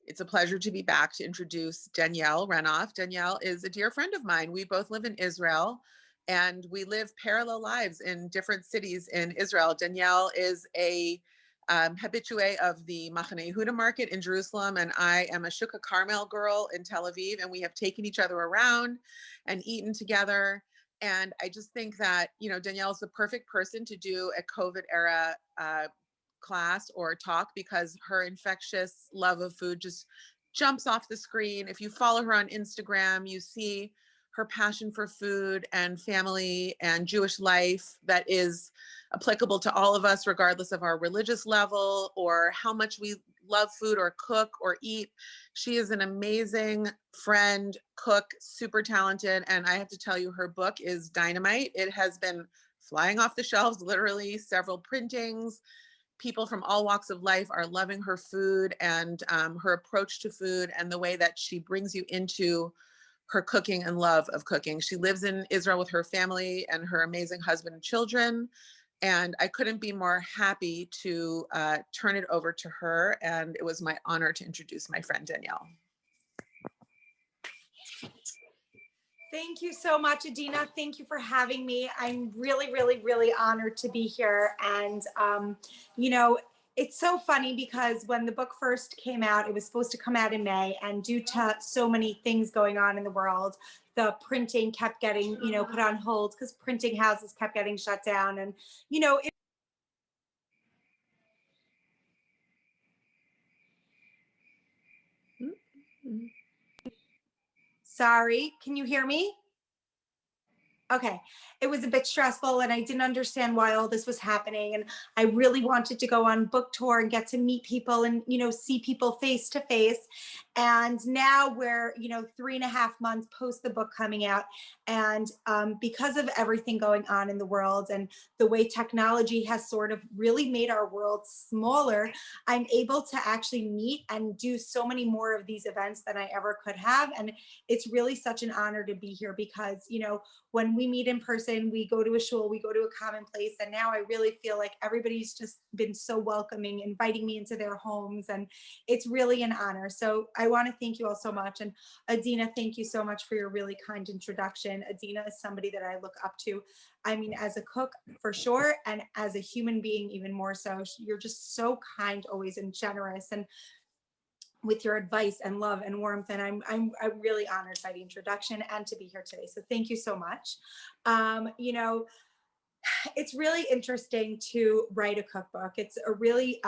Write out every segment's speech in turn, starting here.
It's a pleasure to be back to introduce Danielle Renov. Danielle is a dear friend of mine. We both live in Israel and we live parallel lives in different cities in Israel. Danielle is a habitué of the Machane Yehuda market in Jerusalem, and I am a Shukah Carmel girl in Tel Aviv, and we have taken each other around and eaten together. And I just think that, you know, Danielle is the perfect person to do a COVID era class or talk, because her infectious love of food just jumps off the screen. If you follow her on Instagram, you see her passion for food and family and Jewish life that is applicable to all of us, regardless of our religious level or how much we love food or cook or eat. She is an amazing friend, cook, super talented. And I have to tell you, her book is dynamite. It has been flying off the shelves, literally several printings. People from all walks of life are loving her food and her approach to food and the way that she brings you into her cooking and love of cooking. She lives in Israel with her family and her amazing husband and children. And I couldn't be more happy to turn it over to her. And it was my honor to introduce my friend Danielle. Thank you so much, Adina. Thank you for having me. I'm really, really, really honored to be here. And, you know, it's so funny because when the book first came out, it was supposed to come out in May, and due to so many things going on in the world, the printing kept getting, you know, put on hold because printing houses kept getting shut down. And, you know, Sorry, can you hear me? Okay, it was a bit stressful and I didn't understand why all this was happening. And I really wanted to go on book tour and get to meet people and, you know, see people face to face. And now we're, you know, 3.5 months post the book coming out. And because of everything going on in the world and the way technology has sort of really made our world smaller, I'm able to actually meet and do so many more of these events than I ever could have. And it's really such an honor to be here because, you know, when we meet in person, we go to a shul, we go to a common place. And now I really feel like everybody's just been so welcoming, inviting me into their homes. And it's really an honor. So I want to thank you all so much. And Adina, thank you so much for your really kind introduction. Adina is somebody that I look up to. I mean, as a cook for sure. And as a human being, even more so. You're just so kind always and generous. And with your advice and love and warmth. And I'm really honored by the introduction and to be here today. So thank you so much. You know, it's really interesting to write a cookbook. It's a really,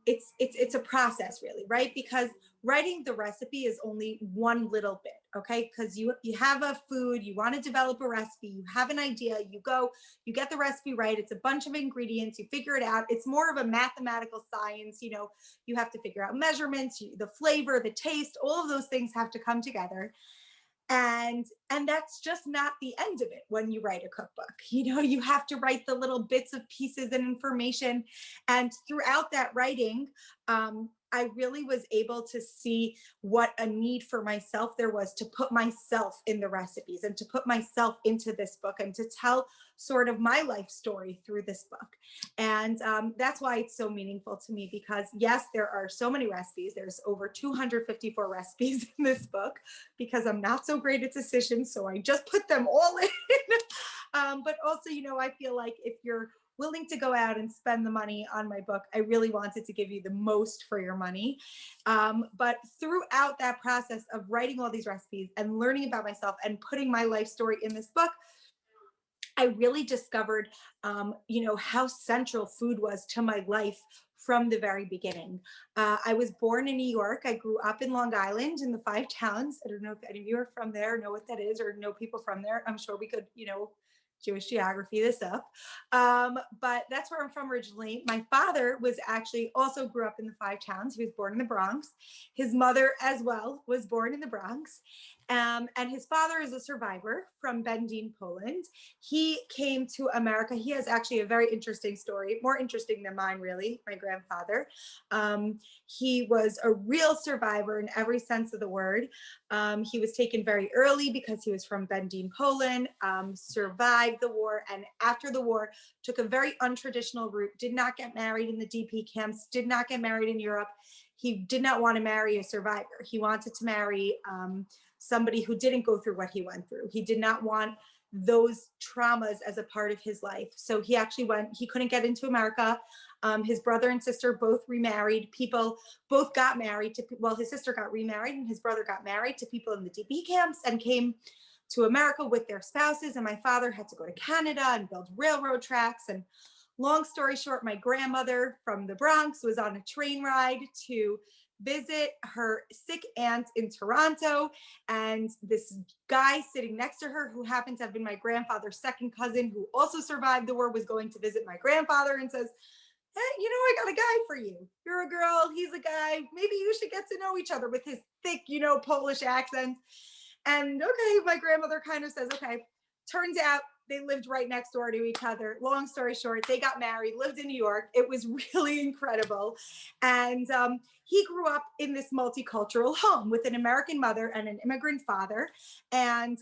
it's a process really, right? Because writing the recipe is only one little bit, okay? Because you have a food, you want to develop a recipe, you have an idea, you go, you get the recipe right, it's a bunch of ingredients, you figure it out. It's more of a mathematical science, you know, you have to figure out measurements, the flavor, the taste, all of those things have to come together. And that's just not the end of it when you write a cookbook. You know, you have to write the little bits of pieces and information. And throughout that writing, I really was able to see what a need for myself there was to put myself in the recipes and to put myself into this book and to tell sort of my life story through this book. And that's why it's so meaningful to me because yes, there are so many recipes. There's over 254 recipes in this book because I'm not so great at decisions. So I just put them all in. But also, you know, I feel like if you're willing to go out and spend the money on my book, I really wanted to give you the most for your money. But throughout that process of writing all these recipes and learning about myself and putting my life story in this book, I really discovered, you know, how central food was to my life from the very beginning. I was born in New York. I grew up in Long Island in the 5 towns. I don't know if any of you are from there, know what that is, or know people from there. I'm sure we could, you know, Jewish geography this up. But that's where I'm from originally. My father was actually also grew up in the 5 towns. He was born in the Bronx. His mother as well was born in the Bronx. And his father is a survivor from Bendine, Poland. He came to America. He has actually a very interesting story, more interesting than mine, really, my grandfather. He was a real survivor in every sense of the word. He was taken very early because he was from Bendine, Poland, survived the war, and after the war, took a very untraditional route, did not get married in the DP camps, did not get married in Europe. He did not want to marry a survivor. He wanted to marry somebody who didn't go through what he went through. He did not want those traumas as a part of his life. So he actually he couldn't get into America. His brother and sister both remarried. People both got married to, well, his sister got remarried and his brother got married to people in the DP camps and came to America with their spouses. And my father had to go to Canada and build railroad tracks. And long story short, my grandmother from the Bronx was on a train ride to visit her sick aunt in Toronto. And this guy sitting next to her, who happened to have been my grandfather's second cousin, who also survived the war, was going to visit my grandfather and says, hey, you know, I got a guy for you. You're a girl, he's a guy. Maybe you should get to know each other, with his thick, you know, Polish accent. And okay, my grandmother kind of says, okay. Turns out they lived right next door to each other. Long story short, they got married, lived in New York. It was really incredible. And he grew up in this multicultural home with an American mother and an immigrant father, and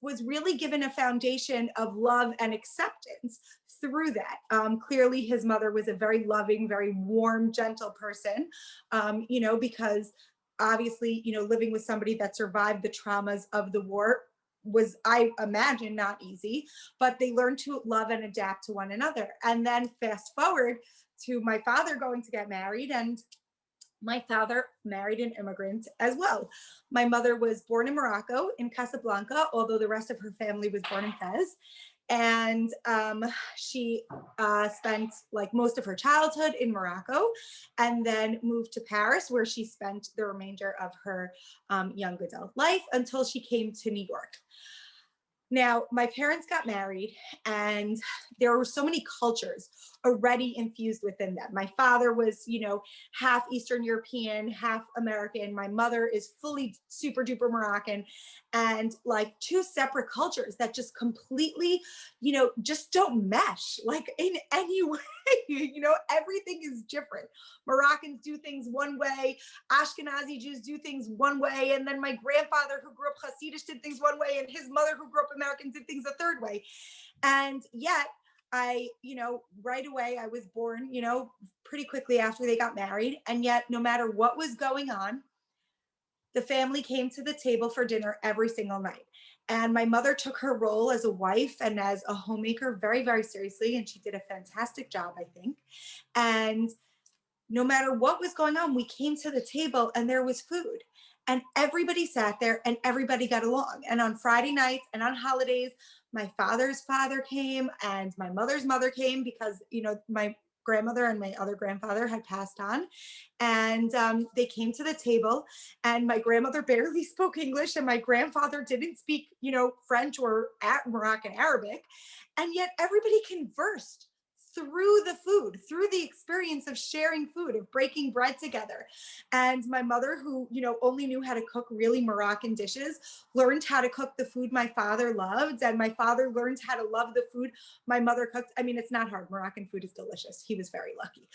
was really given a foundation of love and acceptance through that. Clearly, his mother was a very loving, very warm, gentle person, you know, because obviously, you know, living with somebody that survived the traumas of the war was, I imagine, not easy, but they learned to love and adapt to one another. And then fast forward to my father going to get married, and my father married an immigrant as well. My mother was born in Morocco, in Casablanca, although the rest of her family was born in Fez. And she spent like most of her childhood in Morocco, and then moved to Paris, where she spent the remainder of her young adult life until she came to New York. Now, my parents got married, and there were so many cultures already infused within them. My father was, you know, half Eastern European, half American. My mother is fully super duper Moroccan, and like two separate cultures that just completely, you know, just don't mesh like in any way. You know, everything is different. Moroccans do things one way, Ashkenazi Jews do things one way, and then my grandfather, who grew up Hasidic, did things one way, and his mother, who grew up American, did things a third way. And yet you know, right away, I was born, you know, pretty quickly after they got married. And yet, no matter what was going on, the family came to the table for dinner every single night. And my mother took her role as a wife and as a homemaker very, very seriously. And she did a fantastic job, I think. And no matter what was going on, we came to the table and there was food. And everybody sat there and everybody got along. And on Friday nights and on holidays, my father's father came and my mother's mother came, because, you know, my grandmother and my other grandfather had passed on. And they came to the table, and my grandmother barely spoke English and my grandfather didn't speak, you know, French or Moroccan Arabic. And yet everybody conversed through the food, through the experience of sharing food, of breaking bread together. And my mother, who, you know, only knew how to cook really Moroccan dishes, learned how to cook the food my father loved. And my father learned how to love the food my mother cooked. I mean, it's not hard. Moroccan food is delicious. He was very lucky.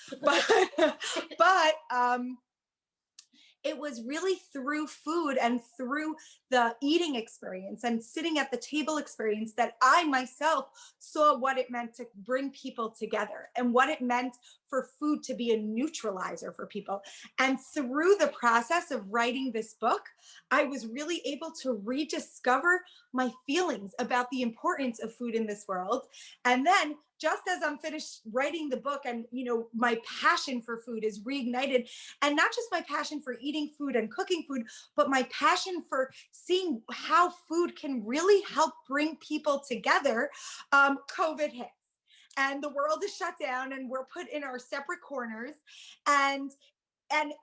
But it was really through food and through the eating experience and sitting at the table experience that I myself saw what it meant to bring people together and what it meant for food to be a neutralizer for people. And through the process of writing this book, I was really able to rediscover my feelings about the importance of food in this world. And then just as I'm finished writing the book, and, you know, my passion for food is reignited, and not just my passion for eating food and cooking food, but my passion for seeing how food can really help bring people together. COVID hits and the world is shut down and we're put in our separate corners. And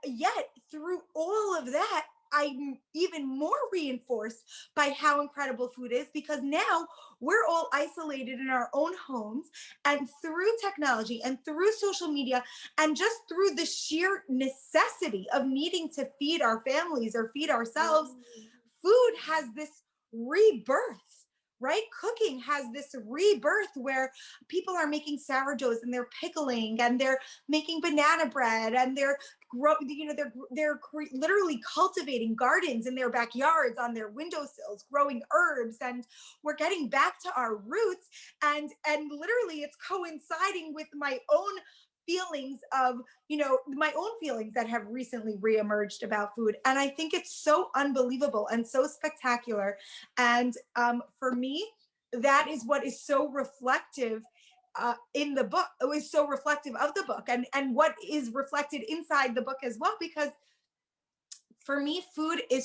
yet through all of that, I'm even more reinforced by how incredible food is, because now we're all isolated in our own homes, and through technology and through social media and just through the sheer necessity of needing to feed our families or feed ourselves, food has this rebirth, right? Cooking has this rebirth where people are making sourdoughs and they're pickling and they're making banana bread and they're literally cultivating gardens in their backyards, on their windowsills, growing herbs, and we're getting back to our roots. And literally, it's coinciding with my own feelings of, my own feelings that have recently reemerged about food. And I think it's so unbelievable and so spectacular. And for me, that is what is so reflective in the book. It was so reflective of the book, and what is reflected inside the book as well, because for me, food it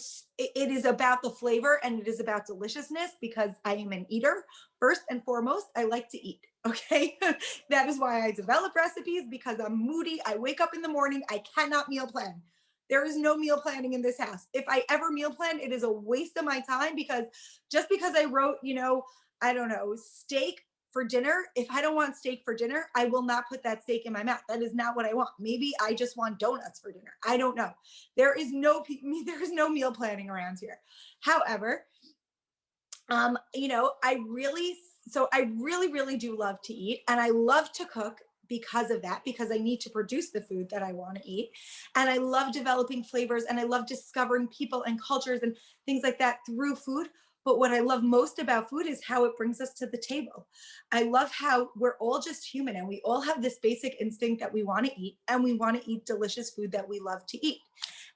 is about the flavor and it is about deliciousness, because I am an eater. First and foremost, I like to eat. Okay. That is why I develop recipes, because I'm moody. I wake up in the morning. I cannot meal plan. There is no meal planning in this house. If I ever meal plan, it is a waste of my time, because just because I wrote, I don't know, steak for dinner, if I don't want steak for dinner, I will not put that steak in my mouth. That is not what I want. Maybe I just want donuts for dinner. I don't know. There is no meal planning around here. However, I really do love to eat, and I love to cook because of that, because I need to produce the food that I want to eat. And I love developing flavors, and I love discovering people and cultures and things like that through food. But what I love most about food is how it brings us to the table. I love how we're all just human, and we all have this basic instinct that we want to eat, and we want to eat delicious food that we love to eat.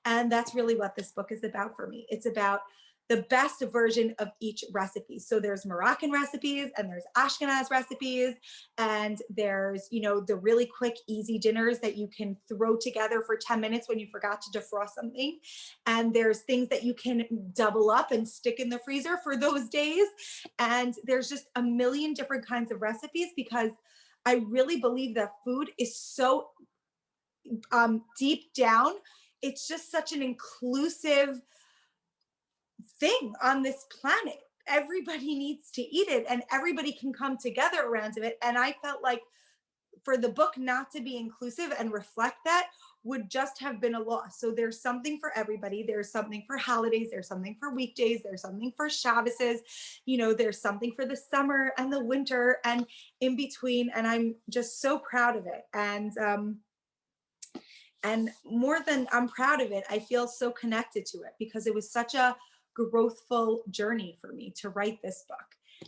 And that's really what this book is about for me. It's about the best version of each recipe. So there's Moroccan recipes, and there's Ashkenaz recipes, and there's, the really quick, easy dinners that you can throw together for 10 minutes when you forgot to defrost something. And there's things that you can double up and stick in the freezer for those days. And there's just a million different kinds of recipes, because I really believe that food is so deep down, it's just such an inclusive thing on this planet. Everybody needs to eat it, and everybody can come together around it. And I felt like for the book not to be inclusive and reflect that would just have been a loss. So there's something for everybody. There's something for holidays. There's something for weekdays. There's something for Shabbases. There's something for the summer and the winter and in between. And I'm just so proud of it. And more than I'm proud of it, I feel so connected to it, because it was such a growthful journey for me to write this book,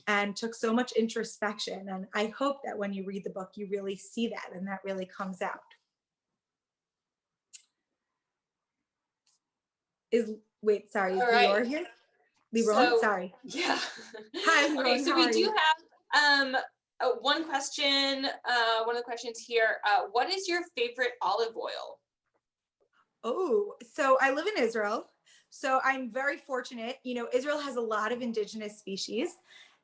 and took so much introspection. And I hope that when you read the book, you really see that, and that really comes out. Sorry, is Leora here? Leron, sorry. Yeah. Hi, Leron. Okay, so we do have one question. One of the questions here. What is your favorite olive oil? Oh, so I live in Israel. So I'm very fortunate. Israel has a lot of indigenous species.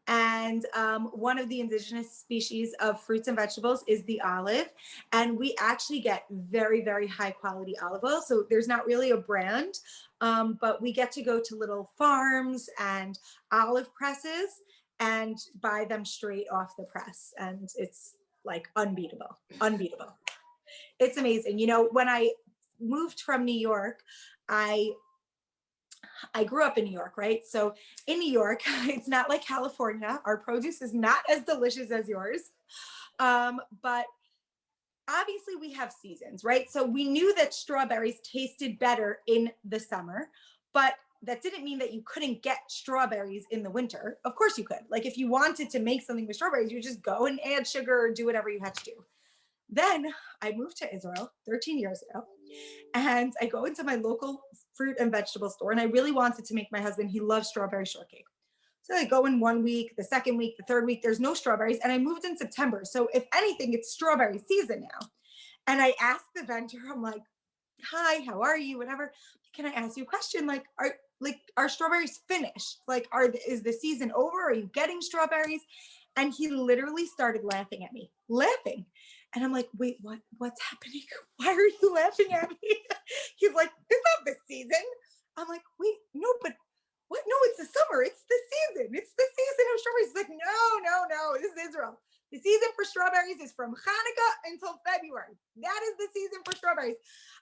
And one of the indigenous species of fruits and vegetables is the olive. And we actually get very, very high quality olive oil. So there's not really a brand, but we get to go to little farms and olive presses and buy them straight off the press. And it's like unbeatable. It's amazing. When I moved from New York, I grew up in New York, right? So in New York, it's not like California. Our produce is not as delicious as yours. But obviously we have seasons, right? So we knew that strawberries tasted better in the summer, but that didn't mean that you couldn't get strawberries in the winter. Of course you could. Like if you wanted to make something with strawberries, you just go and add sugar or do whatever you had to do. Then I moved to Israel 13 years ago, and I go into my local fruit and vegetable store, and I really wanted to make my husband, he loves strawberry shortcake. So I go in 1 week, the second week, the third week, there's no strawberries. And I moved in September. So if anything, it's strawberry season now. And I asked the vendor, I'm like, hi, how are you? Whatever. Can I ask you a question? Like, are strawberries finished? Like, is the season over? Are you getting strawberries? And he literally started laughing at me, laughing. And I'm like, wait, what's happening? Why are you laughing at me? He's like, it's not the season. I'm like, wait, no, but what? No, it's the summer. It's the season. It's the season of strawberries. He's like, no, this is Israel. The season for strawberries is from Hanukkah until February. That is the season for strawberries.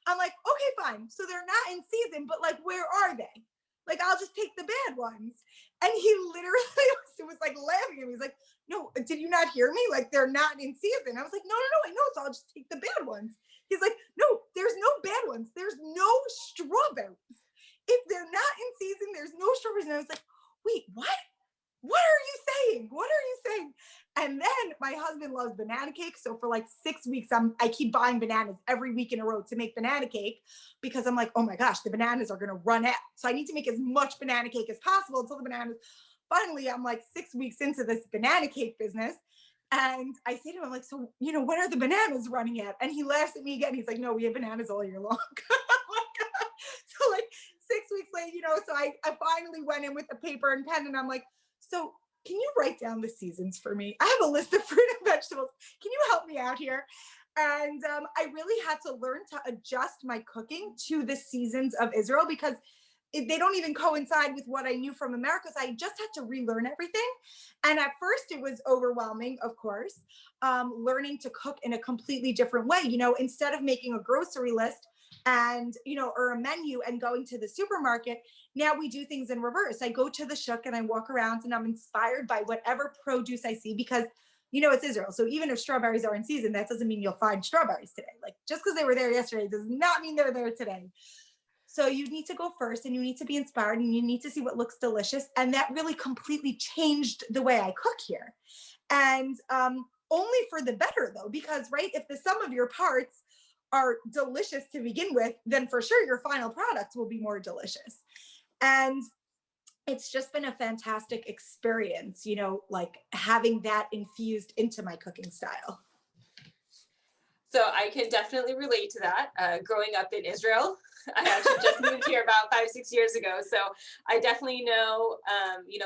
I'm like, okay, fine. So they're not in season, but like, where are they? Like, I'll just take the bad ones. And he literally was like laughing at me. He's like, no, did you not hear me? Like, they're not in season. I was like, no, I know. So I'll just take the bad ones. He's like, no, there's no bad ones. There's no strawberries. If they're not in season, there's no strawberries. And I was like, wait, what? What are you saying? What are you saying? And then my husband loves banana cake. So for like 6 weeks, I keep buying bananas every week in a row to make banana cake because I'm like, oh my gosh, the bananas are going to run out. So I need to make as much banana cake as possible until the bananas. Finally, I'm like 6 weeks into this banana cake business. And I say to him, I'm like, so, when are the bananas running out? And he laughs at me again. He's like, no, we have bananas all year long. So like 6 weeks later, so I finally went in with a paper and pen and I'm like, so can you write down the seasons for me? I have a list of fruit and vegetables. Can you help me out here? And I really had to learn to adjust my cooking to the seasons of Israel because they don't even coincide with what I knew from America. So I just had to relearn everything. And at first it was overwhelming, of course, learning to cook in a completely different way. Instead of making a grocery list and, or a menu and going to the supermarket, now we do things in reverse. I go to the shuk and I walk around and I'm inspired by whatever produce I see because it's Israel. So even if strawberries are in season, that doesn't mean you'll find strawberries today. Like just because they were there yesterday does not mean they're there today. So you need to go first and you need to be inspired and you need to see what looks delicious. And that really completely changed the way I cook here. And only for the better though, because right, if the sum of your parts are delicious to begin with, then for sure your final product will be more delicious. And it's just been a fantastic experience, like having that infused into my cooking style. So I can definitely relate to that. Growing up in Israel, I actually just moved here about 5-6 years ago. So I definitely know,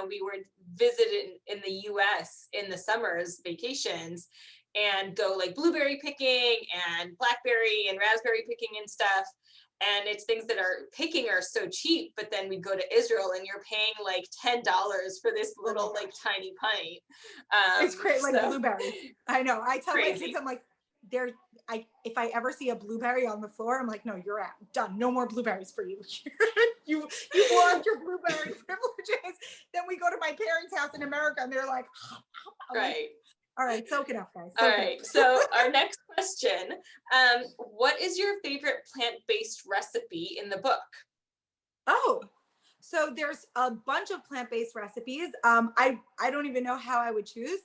we were visited in the US in the summers vacations and go like blueberry picking and blackberry and raspberry picking and stuff. And it's things that are so cheap, but then we go to Israel and you're paying like $10 for this little like tiny pint. It's great, like blueberries. I know. I tell crazy. My kids, I'm like, if I ever see a blueberry on the floor, I'm like, no, you're out. Done. No more blueberries for you. you lost your blueberry privileges. Then we go to my parents' house in America and they're like, right. All right, soak it up, guys. All right. So our next question, what is your favorite plant-based recipe in the book? Oh, so there's a bunch of plant-based recipes. I don't even know how I would choose.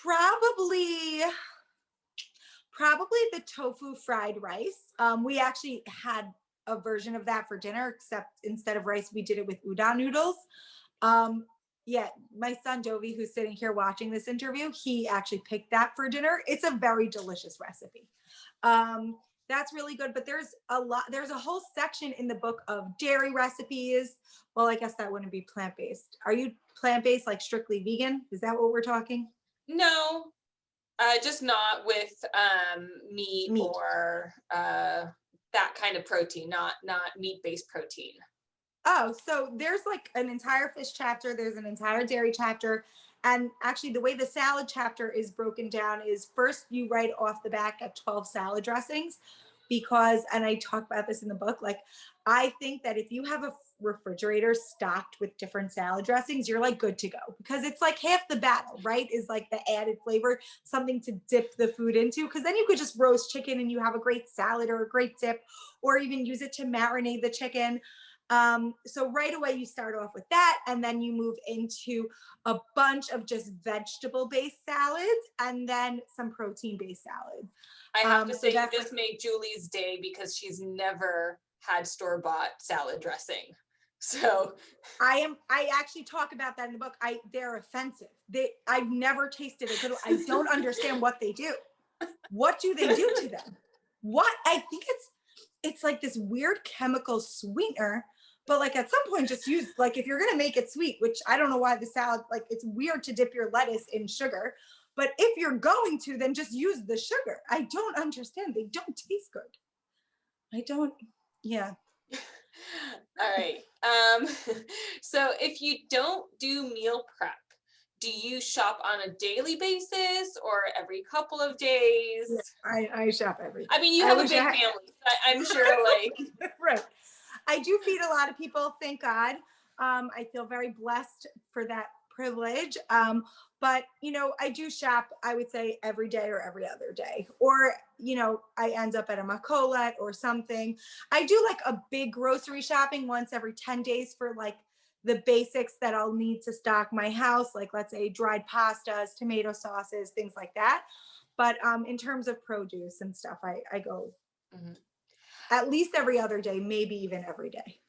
Probably the tofu fried rice. We actually had a version of that for dinner, except instead of rice, we did it with udon noodles. Yeah, my son Dovi, who's sitting here watching this interview, he actually picked that for dinner. It's a very delicious recipe. That's really good, but there's a whole section in the book of dairy recipes. Well, I guess that wouldn't be plant-based. Are you plant-based, like strictly vegan? Is that what we're talking? No, just not with meat or that kind of protein, not meat-based protein. Oh, so there's like an entire fish chapter, there's an entire dairy chapter. And actually the way the salad chapter is broken down is first you write off the back at 12 salad dressings because, and I talk about this in the book, like I think that if you have a refrigerator stocked with different salad dressings, you're like good to go because it's like half the battle, right? Is like the added flavor, something to dip the food into. Because then you could just roast chicken and you have a great salad or a great dip, or even use it to marinate the chicken. So right away you start off with that and then you move into a bunch of just vegetable based salads and then some protein based salads. I have to say you just made Julie's day because she's never had store-bought salad dressing. So I actually talk about that in the book. They're offensive. I've never tasted it. I don't understand what they do. What do they do to them? What? I think it's like this weird chemical sweetener. But like at some point just use, like if you're going to make it sweet, which I don't know why the salad, like it's weird to dip your lettuce in sugar, but if you're going to, then just use the sugar. I don't understand. They don't taste good. Yeah. All right. So if you don't do meal prep, do you shop on a daily basis or every couple of days? Yeah, I shop every day. I mean, you have a big family, so I'm sure like. Right. I do feed a lot of people, thank God. I feel very blessed for that privilege. But I do shop, I would say every day or every other day, or I end up at a Macolet or something. I do like a big grocery shopping once every 10 days for like the basics that I'll need to stock my house, like let's say dried pastas, tomato sauces, things like that. But in terms of produce and stuff, I go at least every other day, maybe even every day.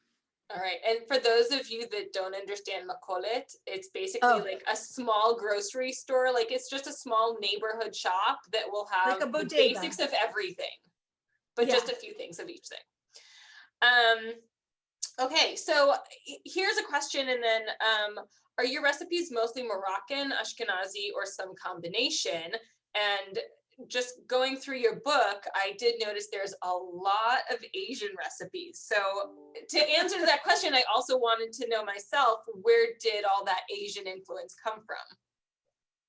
All right. And for those of you that don't understand Macolet, it's basically like a small grocery store. Like it's just a small neighborhood shop that will have like a the bodega. basics of everything, but just a few things of each thing. Okay, so here's a question, and then are your recipes mostly Moroccan, Ashkenazi, or some combination? And just going through your book, I did notice there's a lot of Asian recipes. So to answer that question, I also wanted to know myself, where did all that Asian influence come from?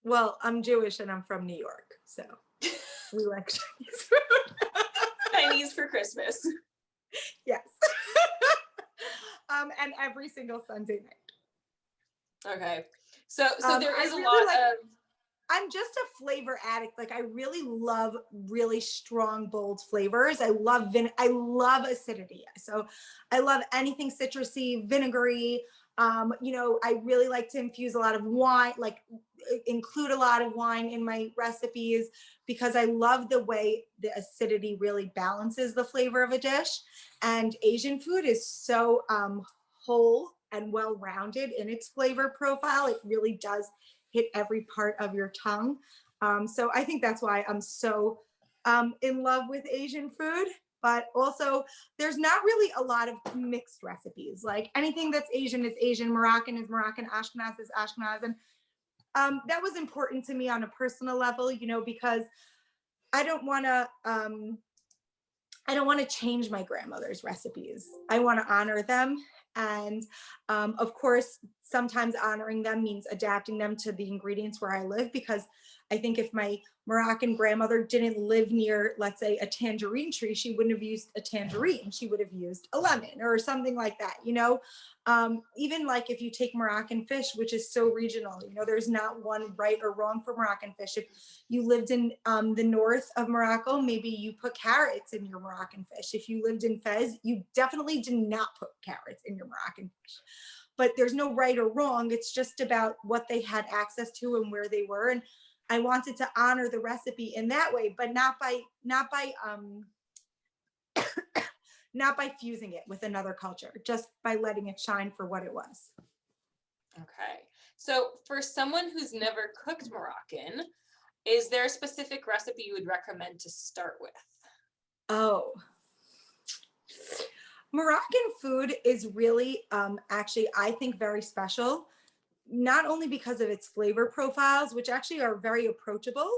Well, I'm Jewish and I'm from New York, so we like Chinese food. Chinese for Christmas. Yes. And every single Sunday night. Okay. So there is a lot of... I'm just a flavor addict. Like I really love really strong, bold flavors. I love acidity. So I love anything citrusy, vinegary. I really like to infuse a lot of wine, like include a lot of wine in my recipes because I love the way the acidity really balances the flavor of a dish. And Asian food is so whole and well-rounded in its flavor profile. It really does hit every part of your tongue. So I think that's why I'm so in love with Asian food. But also, there's not really a lot of mixed recipes. Like anything that's Asian is Asian, Moroccan is Moroccan, Ashkenaz is Ashkenaz. And that was important to me on a personal level, because I don't want to change my grandmother's recipes. I want to honor them. And of course, sometimes honoring them means adapting them to the ingredients where I live, because I think if my Moroccan grandmother didn't live near, let's say, a tangerine tree, she wouldn't have used a tangerine. She would have used a lemon or something like that, even like if you take Moroccan fish, which is so regional, there's not one right or wrong for Moroccan fish. If you lived in the north of Morocco, maybe you put carrots in your Moroccan fish. If you lived in Fez, you definitely did not put carrots in your Moroccan fish. But there's no right or wrong. It's just about what they had access to and where they were. And I wanted to honor the recipe in that way, but not by not by fusing it with another culture, just by letting it shine for what it was. Okay. So for someone who's never cooked Moroccan, is there a specific recipe you would recommend to start with? Oh, Moroccan food is really actually, I think, very special, not only because of its flavor profiles, which actually are very approachable,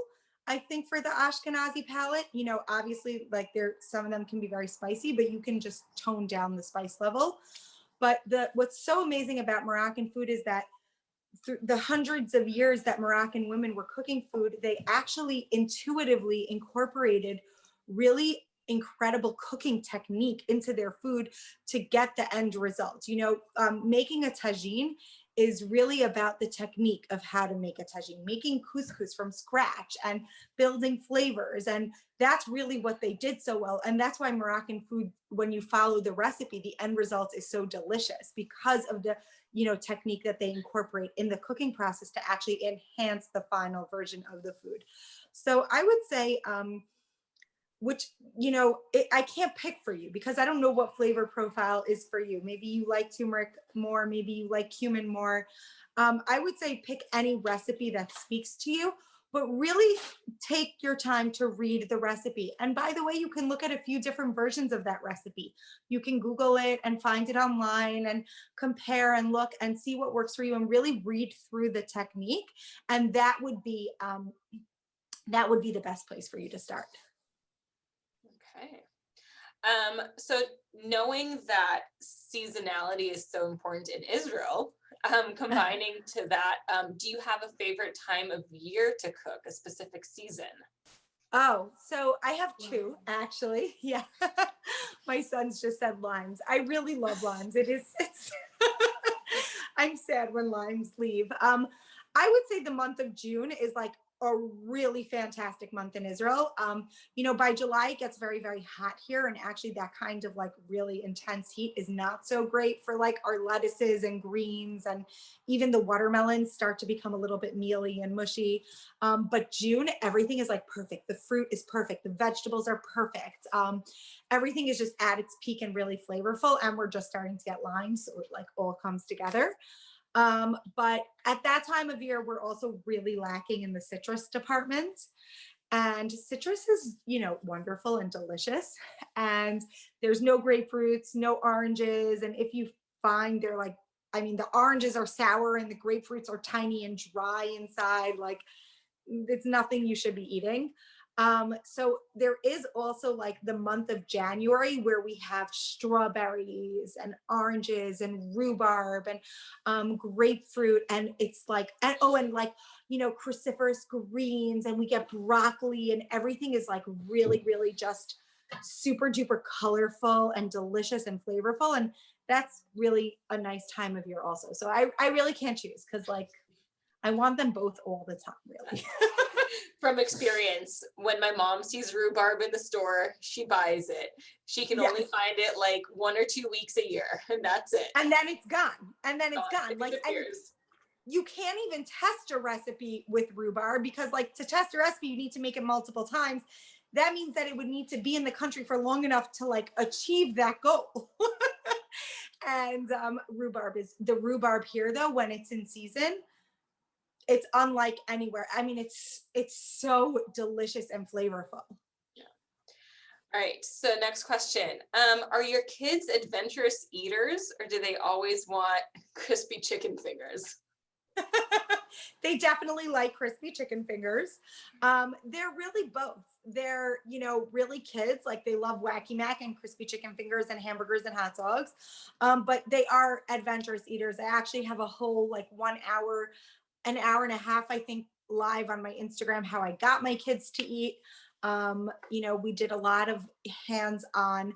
I think, for the Ashkenazi palate. Obviously, like some of them can be very spicy, but you can just tone down the spice level. But what's so amazing about Moroccan food is that through the hundreds of years that Moroccan women were cooking food, they actually intuitively incorporated really incredible cooking technique into their food to get the end result. Making a tagine is really about the technique of how to make a tagine, making couscous from scratch and building flavors. And that's really what they did so well. And that's why Moroccan food, when you follow the recipe, the end result is so delicious, because of the technique that they incorporate in the cooking process to actually enhance the final version of the food. So I would say, I can't pick for you because I don't know what flavor profile is for you. Maybe you like turmeric more, maybe you like cumin more. I would say pick any recipe that speaks to you, but really take your time to read the recipe. And by the way, you can look at a few different versions of that recipe. You can Google it and find it online and compare and look and see what works for you and really read through the technique. And that would be the best place for you to start. Okay. So knowing that seasonality is so important in Israel, combining to that, do you have a favorite time of year to cook, a specific season? Oh, so I have two, actually. Yeah. My son's just said limes. I really love limes. It's I'm sad when limes leave. I would say the month of June is like a really fantastic month in Israel. By July it gets very, very hot here, and actually that kind of like really intense heat is not so great for like our lettuces and greens, and even the watermelons start to become a little bit mealy and mushy. But June, everything is like perfect. The fruit is perfect. The vegetables are perfect. Everything is just at its peak and really flavorful, and we're just starting to get limes, so it like all comes together. But at that time of year, we're also really lacking in the citrus department. And citrus is, wonderful and delicious. And there's no grapefruits, no oranges. And if you find they're like, the oranges are sour and the grapefruits are tiny and dry inside. Like, it's nothing you should be eating. So there is also like the month of January where we have strawberries and oranges and rhubarb and grapefruit, and it's like, and like, cruciferous greens, and we get broccoli, and everything is like really, really just super duper colorful and delicious and flavorful. And that's really a nice time of year also. So I really can't choose, because like I want them both all the time, really. From experience, when my mom sees rhubarb in the store, she buys it. She can only find it like 1 or 2 weeks a year, and that's it. And then it's gone. And then it's gone. It Like, disappears. you can't even test a recipe with rhubarb, because like to test a recipe, you need to make it multiple times. That means that it would need to be in the country for long enough to like achieve that goal. And the rhubarb here though, when it's in season, it's unlike anywhere. It's so delicious and flavorful. Yeah. All right. So next question. Are your kids adventurous eaters, or do they always want crispy chicken fingers? They definitely like crispy chicken fingers. They're really both. They're, really kids. Like, they love Wacky Mac and crispy chicken fingers and hamburgers and hot dogs. But they are adventurous eaters. I actually have a whole like an hour and a half, I think, live on my Instagram, how I got my kids to eat. We did a lot of hands-on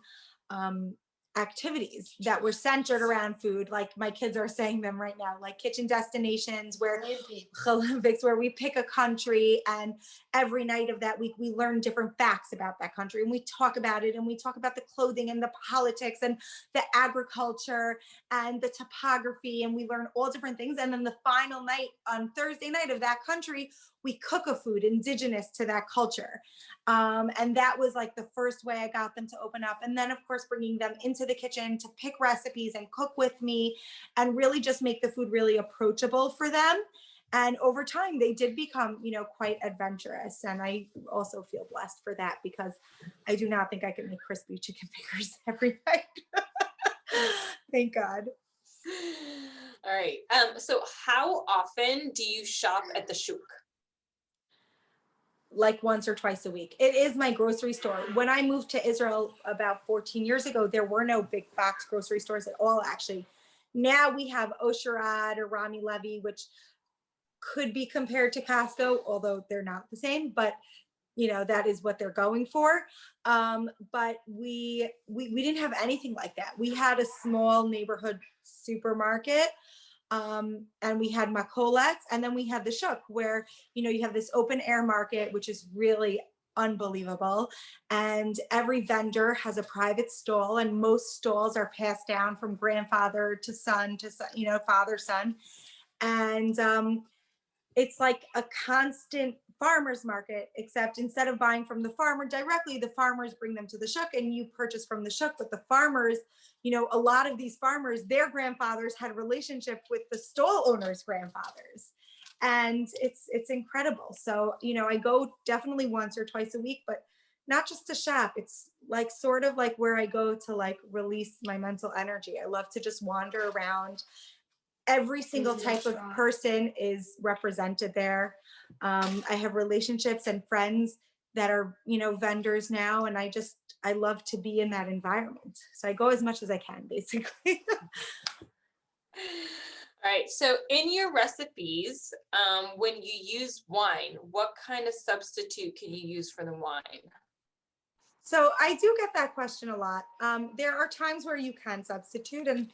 activities that were centered around food. Like, my kids are saying them right now, like kitchen destinations, where Olympics, where we pick a country, and every night of that week we learn different facts about that country, and we talk about it, and we talk about the clothing and the politics and the agriculture and the topography, and we learn all different things. And then the final night, on Thursday night of that country, we cook a food indigenous to that culture. And that was like the first way I got them to open up. And then, of course, bringing them into the kitchen to pick recipes and cook with me, and really just make the food really approachable for them. And over time, they did become, quite adventurous. And I also feel blessed for that, because I do not think I can make crispy chicken fingers every night. Thank God. All right. So how often do you shop at the shuk? Like once or twice a week. It is my grocery store. When I moved to Israel about 14 years ago, there were no big box grocery stores at all, actually. Now we have Osherad or Rami Levy, which could be compared to Costco, although they're not the same, but that is what they're going for. But we didn't have anything like that. We had a small neighborhood supermarket. And we had makolets, and then we had the shuk, where you have this open air market, which is really unbelievable, and every vendor has a private stall, and most stalls are passed down from grandfather to son, father son. And it's like a constant farmers market, except instead of buying from the farmer directly, the farmers bring them to the shuk and you purchase from the shuk. But the farmers, a lot of these farmers, their grandfathers had a relationship with the stall owners' grandfathers. And it's incredible. So, I go definitely once or twice a week, but not just to shop. It's like sort of like where I go to like release my mental energy. I love to just wander around. Every single type of person is represented there. I have relationships and friends that are, vendors now. And I love to be in that environment. So I go as much as I can, basically. All right. So in your recipes, when you use wine, what kind of substitute can you use for the wine? So I do get that question a lot. There are times where you can substitute, and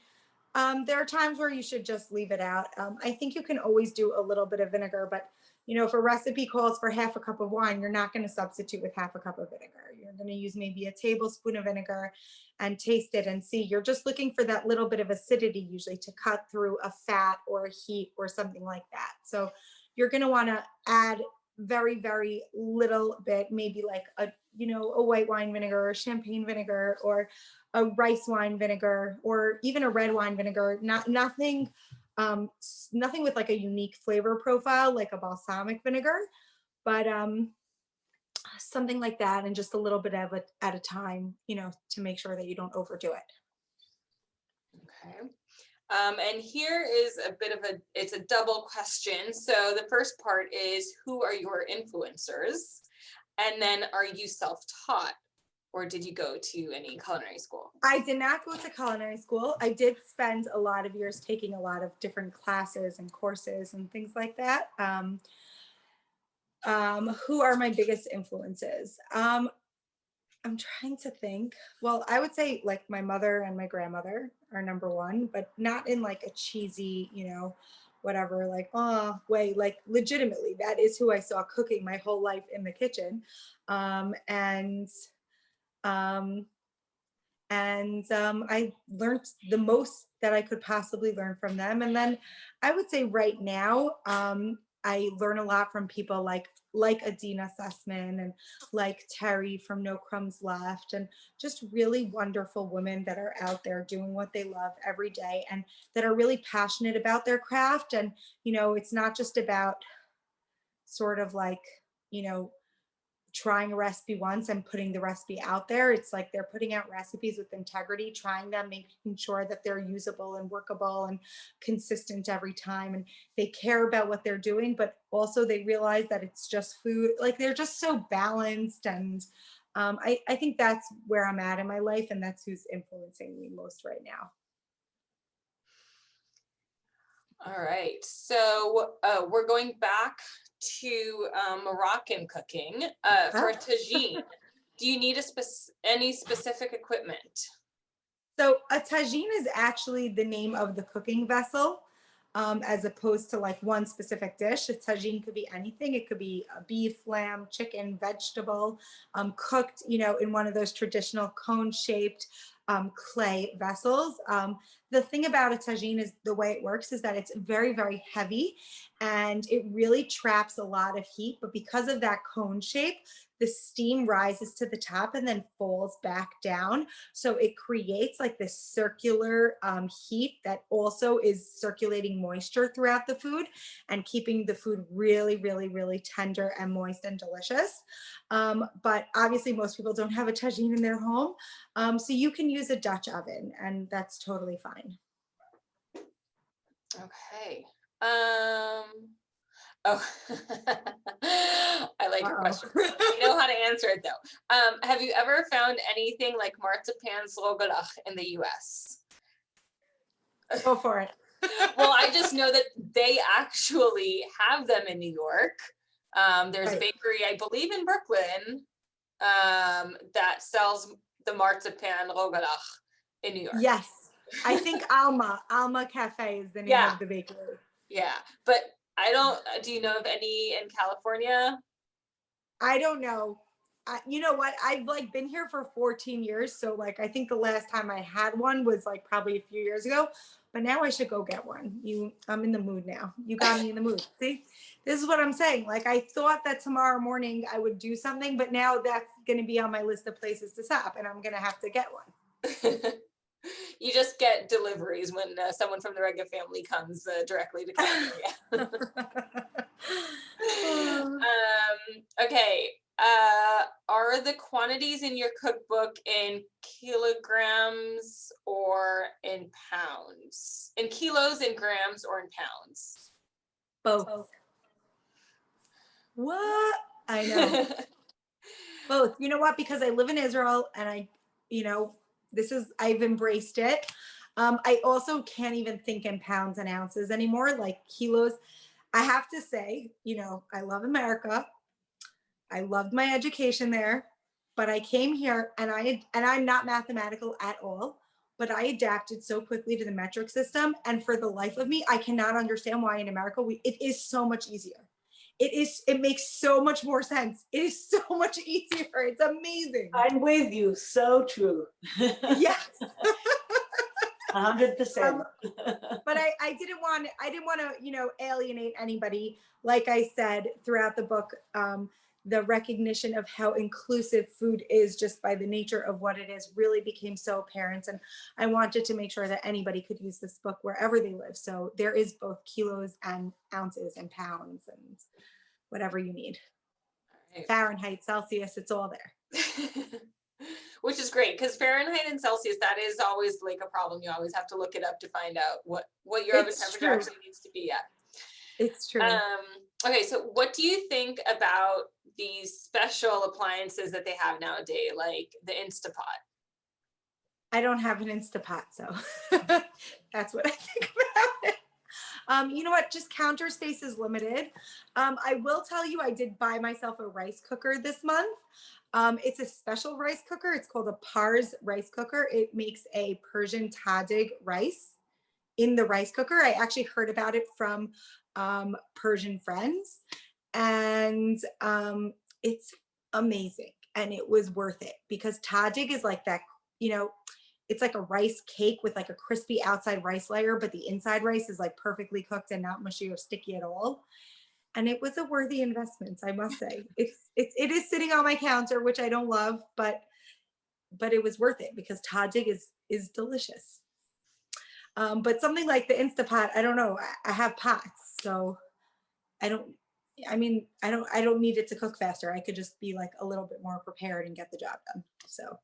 there are times where you should just leave it out. I think you can always do a little bit of vinegar, but if a recipe calls for half a cup of wine, you're not going to substitute with half a cup of vinegar. You're going to use maybe a tablespoon of vinegar and taste it and see. You're just looking for that little bit of acidity usually to cut through a fat or a heat or something like that. So you're going to want to add very, very little bit, maybe like a white wine vinegar or champagne vinegar or a rice wine vinegar or even a red wine vinegar. Nothing with like a unique flavor profile like a balsamic vinegar, but something like that, and just a little bit of it at a time, to make sure that you don't overdo it. Okay. And here is it's a double question. So the first part is, who are your influencers? And then, are you self-taught, or did you go to any culinary school? I did not go to culinary school. I did spend a lot of years taking a lot of different classes and courses and things like that. Who are my biggest influences? I'm trying to think. Well, I would say like my mother and my grandmother are number one, but not in like a cheesy, whatever, like, way, like legitimately, that is who I saw cooking my whole life in the kitchen. And I learned the most that I could possibly learn from them. And then I would say right now, I learn a lot from people like Adina Sussman and like Terry from No Crumbs Left, and just really wonderful women that are out there doing what they love every day and that are really passionate about their craft. And, it's not just about sort of like, trying a recipe once and putting the recipe out there. It's like they're putting out recipes with integrity, trying them, making sure that they're usable and workable and consistent every time. And they care about what they're doing, but also they realize that it's just food. Like they're just so balanced. And I think that's where I'm at in my life, and that's who's influencing me most right now. All right, so we're going back to Moroccan cooking for tagine. Do you need any specific equipment? So a tagine is actually the name of the cooking vessel, as opposed to like one specific dish. A tagine could be anything. It could be a beef, lamb, chicken, vegetable, cooked, in one of those traditional cone-shaped clay vessels. The thing about a tagine is the way it works is that it's very, very heavy and it really traps a lot of heat. But because of that cone shape, the steam rises to the top and then falls back down. So it creates like this circular heat that also is circulating moisture throughout the food and keeping the food really, really, really tender and moist and delicious. But obviously most people don't have a tagine in their home. So you can use a Dutch oven and that's totally fine. Okay. Oh, I like your question. I know how to answer it though. Have you ever found anything like marzipan zrogalach in the US? Go for it. Well, I just know that they actually have them in New York. There's a bakery, I believe in Brooklyn, that sells the marzipan rogalach in New York. Yes. I think Alma Cafe is the name of the bakery. Yeah, but do you know of any in California? I don't know. You know what? I've like been here for 14 years. So like, I think the last time I had one was like probably a few years ago, but now I should go get one. I'm in the mood now. You got me in the mood. See, this is what I'm saying. Like, I thought that tomorrow morning I would do something, but now that's going to be on my list of places to stop and I'm going to have to get one. You just get deliveries when someone from the Rega family comes directly to California. Okay. Are the quantities in your cookbook in kilograms or in pounds? In kilos, in grams, or in pounds? Both. What? I know. Both. You know what? Because I live in Israel and I've embraced it. I also can't even think in pounds and ounces anymore, like kilos. I have to say, I love America. I loved my education there. but I came here and I'm not mathematical at all, but I adapted so quickly to the metric system. And for the life of me, I cannot understand why in America it is so much easier. It makes so much more sense. It is so much easier. It's amazing. I'm with you. So true. Yes. 100%. But I didn't want to, alienate anybody. Like I said throughout the book, the recognition of how inclusive food is just by the nature of what it is really became so apparent. And I wanted to make sure that anybody could use this book wherever they live. So there is both kilos and ounces and pounds and whatever you need. Right. Fahrenheit, Celsius, it's all there. Which is great, because Fahrenheit and Celsius, that is always like a problem. You always have to look it up to find out what your oven temperature actually needs to be at. It's true. Okay, so what do you think about these special appliances that they have nowadays, like the Instapot? I don't have an Instapot, so that's what I think about it. You know what? Just counter space is limited. I will tell you, I did buy myself a rice cooker this month. It's a special rice cooker. It's called a Pars rice cooker. It makes a Persian tahdig rice in the rice cooker. I actually heard about it from Persian friends, and it's amazing. And it was worth it because tahdig is like that, it's like a rice cake with like a crispy outside rice layer, but the inside rice is like perfectly cooked and not mushy or sticky at all. And it was a worthy investment, I must say. It is sitting on my counter, which I don't love, but it was worth it because tahdig is delicious. But something like the Instapot, I don't know. I have pots, so I don't need it to cook faster. I could just be like a little bit more prepared and get the job done. So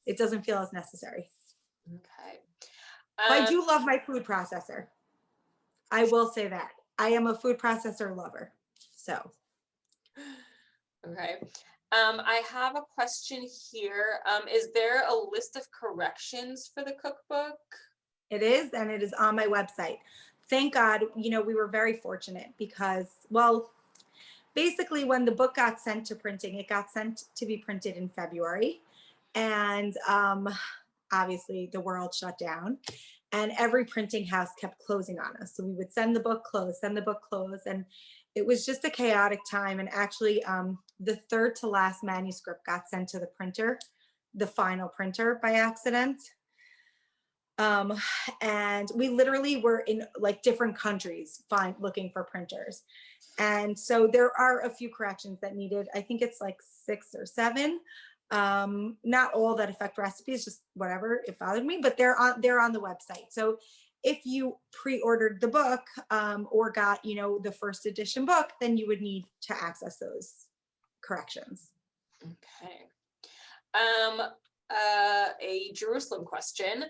it doesn't feel as necessary. Okay. I do love my food processor. I will say that. I am a food processor lover. So. Okay. I have a question here. Is there a list of corrections for the cookbook? It is, and it is on my website. Thank God, we were very fortunate because, well, basically when the book got sent to printing, it got sent to be printed in February. And obviously the world shut down and every printing house kept closing on us. So we would send the book close, and it was just a chaotic time. And actually the third to last manuscript got sent to the printer, the final printer, by accident. And we literally were in like different countries looking for printers. And so there are a few corrections that needed, I think it's like 6 or 7. Not all that affect recipes, just whatever, it bothered me, but they're on the website. So if you pre-ordered the book or got, the first edition book, then you would need to access those corrections. Okay. A Jerusalem question.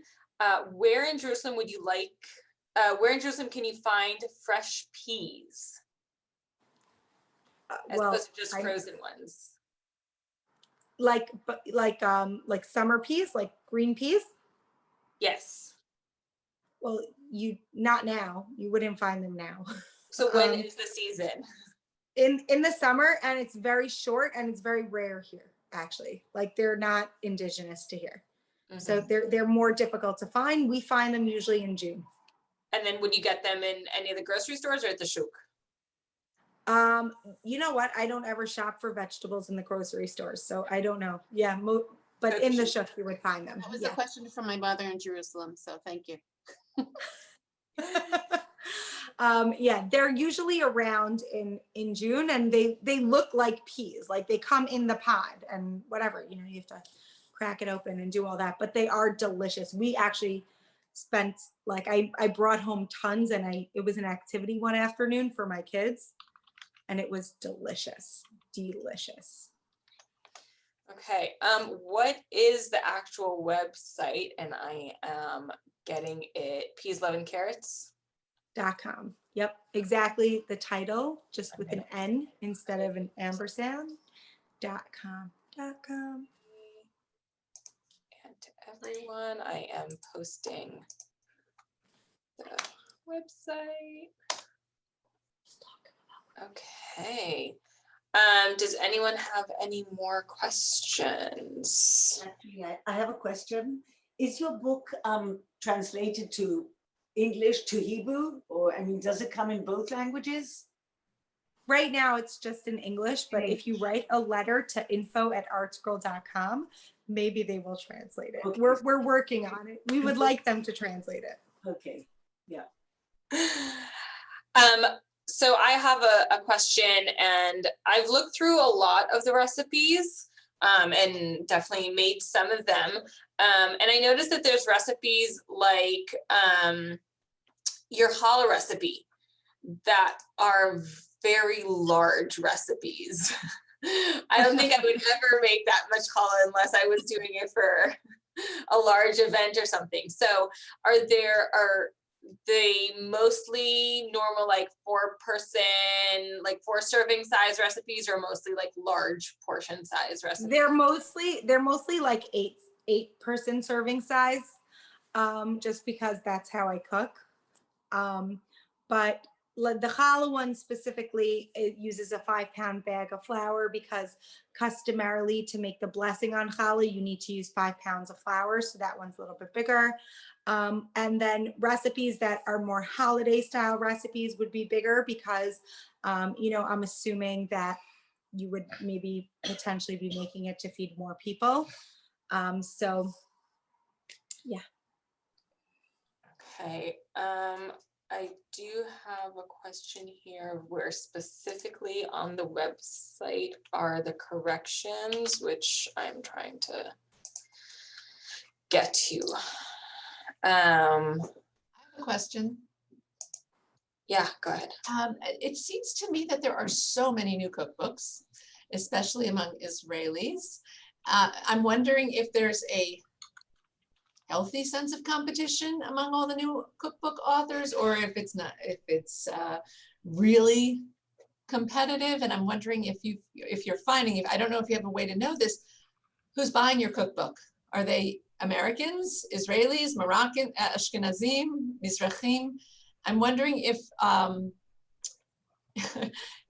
Where in Jerusalem where in Jerusalem can you find fresh peas? As opposed to just frozen ones. Like summer peas, like green peas? Yes. Well, not now. You wouldn't find them now. So when is the season? In the summer, and it's very short and it's very rare here, actually. Like they're not indigenous to here. Mm-hmm. So they're more difficult to find. We find them usually in June. And then would you get them in any of the grocery stores or at the shuk? You know what? I don't ever shop for vegetables in the grocery stores, so I don't know. Yeah, but in the shuk you would find them. That was a question from my mother in Jerusalem, so thank you. They're usually around in June, and they look like peas, like they come in the pod and whatever, you have to crack it open and do all that, but they are delicious. We actually spent I brought home tons, and it was an activity one afternoon for my kids, and it was delicious. Okay. What is the actual website? And I am getting it. peas11carrots.com. Yep, exactly. The title, just with an N instead of an ampersand. .com. And to everyone, I am posting the website. Okay. Does anyone have any more questions? Actually, I have a question. Is your book translated to English to Hebrew, or I mean, does it come in both languages? Right now it's just in English, but if you write a letter to info@artscroll.com, maybe they will translate it. Okay. We're working on it. We would like them to translate it. Okay, yeah. So I have a question, and I've looked through a lot of the recipes, and definitely made some of them. And I noticed that there's recipes like your challah recipe that are very large recipes. I don't think I would ever make that much challah unless I was doing it for a large event or something. So are they mostly normal, like 4-person, like 4-serving size recipes, or mostly like large portion size recipes? They're mostly like 8-person serving size, just because that's how I cook. But the challah one specifically, it uses a 5-pound bag of flour because customarily to make the blessing on challah, you need to use 5 pounds of flour. So that one's a little bit bigger. And then recipes that are more holiday style recipes would be bigger because, I'm assuming that you would maybe potentially be making it to feed more people. So yeah. Okay. I do have a question here where specifically on the website are the corrections, which I'm trying to get to. I have a question. Yeah, go ahead. It seems to me that there are so many new cookbooks, especially among Israelis. I'm wondering if there's a healthy sense of competition among all the new cookbook authors, or if it's not, if it's really competitive. And I'm wondering if you're finding, I don't know if you have a way to know this, who's buying your cookbook? Are they Americans, Israelis, Moroccan, Ashkenazim, Mizrahim? I'm wondering if,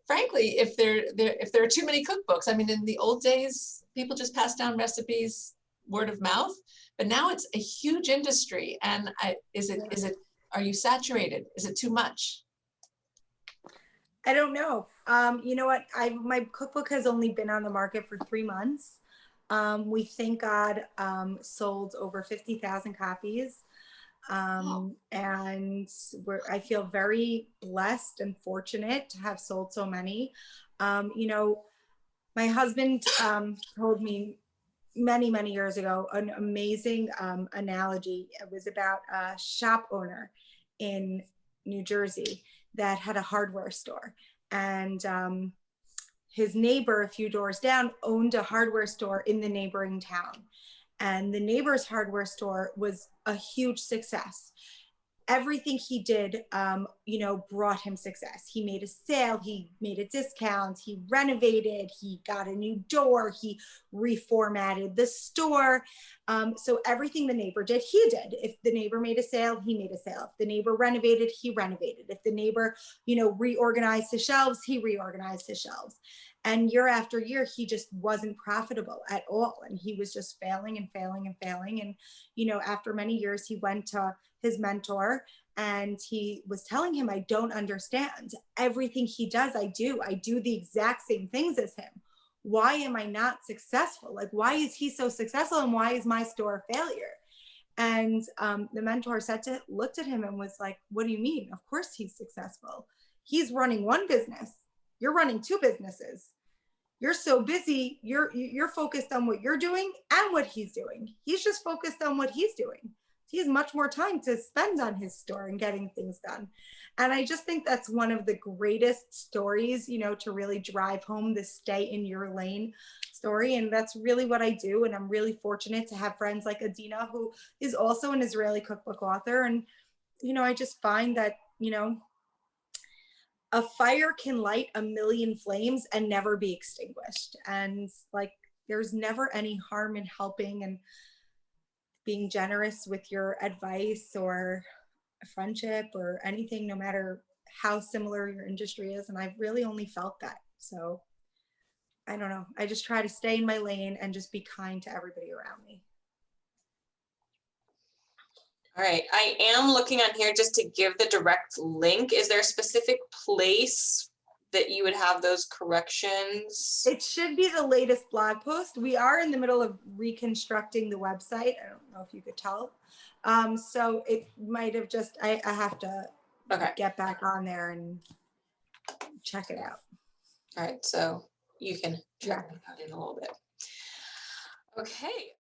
frankly, if there are too many cookbooks. I mean, in the old days, people just passed down recipes word of mouth, but now it's a huge industry. And are you saturated? Is it too much? I don't know. You know what? My cookbook has only been on the market for 3 months. We, thank God, sold over 50,000 copies. And I feel very blessed and fortunate to have sold so many. My husband told me many years ago an amazing analogy. It was about a shop owner in New Jersey that had a hardware store, and his neighbor a few doors down owned a hardware store in the neighboring town, and the neighbor's hardware store was a huge success. Everything he did, brought him success. He made a sale, he made a discount, he renovated, he got a new door, he reformatted the store. So everything the neighbor did, he did. If the neighbor made a sale, he made a sale. If the neighbor renovated, he renovated. If the neighbor, reorganized his shelves, he reorganized his shelves. And year after year, he just wasn't profitable at all. And he was just failing and failing and failing. And, after many years, he went to his mentor and he was telling him, I don't understand. Everything he does, I do the exact same things as him. Why am I not successful? Like, why is he so successful? And why is my store a failure? And the mentor looked at him and was like, what do you mean? Of course he's successful. He's running one business. You're running 2 businesses. You're so busy. You're focused on what you're doing and what he's doing. He's just focused on what he's doing. He has much more time to spend on his store and getting things done. And I just think that's one of the greatest stories, to really drive home the stay in your lane story. And that's really what I do. And I'm really fortunate to have friends like Adina, who is also an Israeli cookbook author. And, I just find that, a fire can light a million flames and never be extinguished. And there's never any harm in helping and being generous with your advice or a friendship or anything, no matter how similar your industry is. And I've really only felt that. So I don't know. I just try to stay in my lane and just be kind to everybody around me. All right, I am looking on here just to give the direct link. Is there a specific place that you would have those corrections? It should be the latest blog post. We are in the middle of reconstructing the website. I don't know if you could tell. So it might have just, I have to get back on there and check it out. All right, so you can check that out in a little bit. Okay.